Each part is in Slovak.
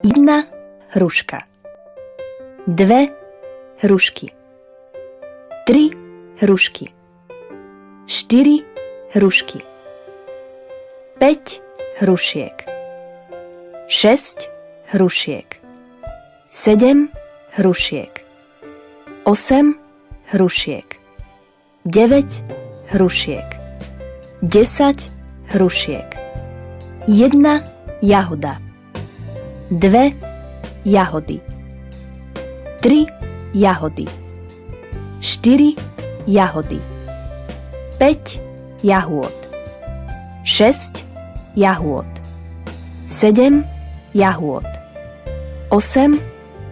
1 hruška, 2 hrušky, 3 hrušky, 4 hrušky, 5 hrušiek, 6 hrušiek, 7 hrušiek, 8 hrušiek, 9 hrušiek, 10 hrušiek, 1 jahoda, 2 jahody, 3 jahody, 4 jahody, 5 jahôd, 6 jahôd, 7 jahôd, 8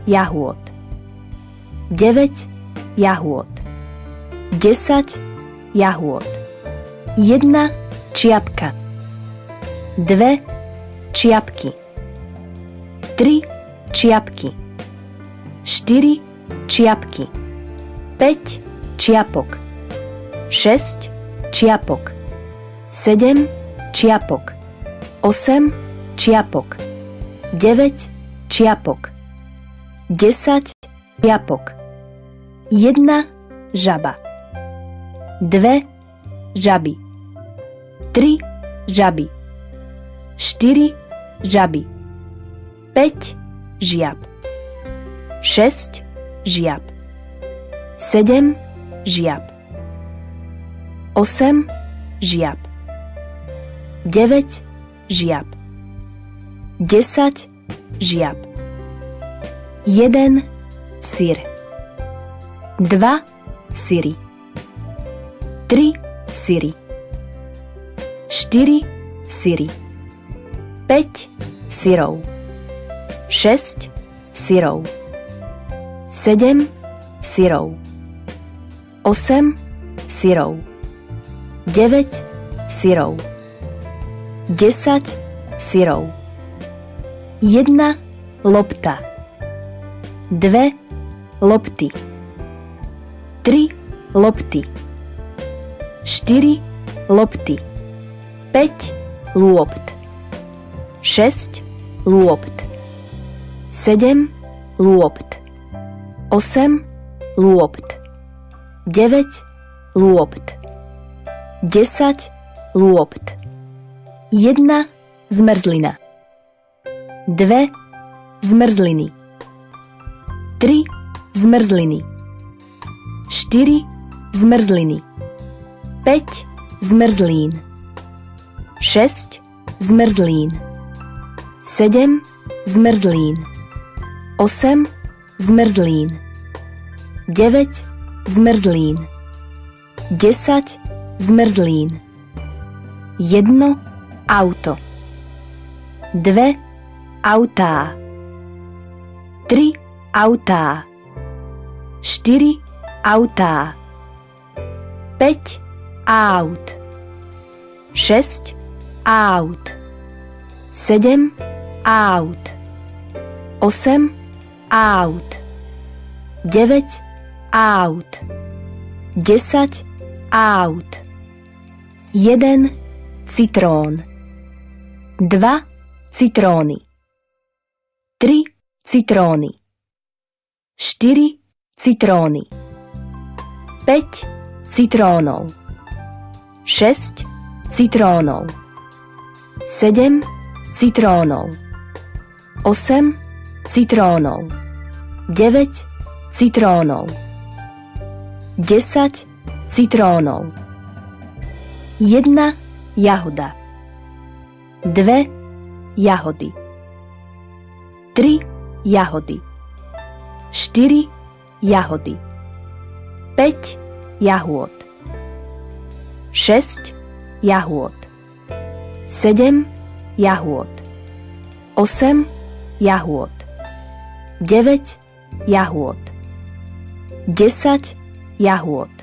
jahôd, 9 jahôd, 10 jahôd, 1 čiapka, 2 čiapky, 3 čiapky, 4 čiapky, 5 čiapok, 6 čiapok, 7 čiapok, 8 čiapok, 9 čiapok, 10 čiapok, 1 žaba, 2 žaby, 3 žaby, 4 žaby, 5 žiab, 6 žiab, 7 žiab, 8 žiab, 9 žiab, 10 žiab, 1 syr, 2 syry, 3 syry, 4 syry, 5 syrov, 6 syrov, 7 syrov, 8 syrov, 9 syrov, 10 syrov, 1 lopta, 2 lopty, 3 lopty, 4 lopty, 5 lôpt, 6 lôpt, 7 lôpt, 8 lôpt, 9 lôpt, 10 lôpt, 1 zmrzlina, 2 zmrzliny, 3 zmrzliny, 4 zmrzliny, 5 zmrzlín, 6 zmrzlín, 7 zmrzlín, 8 zmrzlín, 9 zmrzlín, 10 zmrzlín, 1 auto, 2 autá, 3 autá, 4 autá, 5 aut, 6 aut, 7 aut, 8 aut, 9 aut, 10 aut, 1 citrón, 2 citróny, 3 citróny, 4 citróny, 5 citrónov, 6 citrónov, 7 citrónov, 8 citrónov, 9 citrónov, 10 citrónov, 1 jahoda, 2 jahody, 3 jahody, 4 jahody, 5 jahôd, 6 jahôd, 7 jahôd, 8 jahôd, 9 jahôd, 10 jahôd,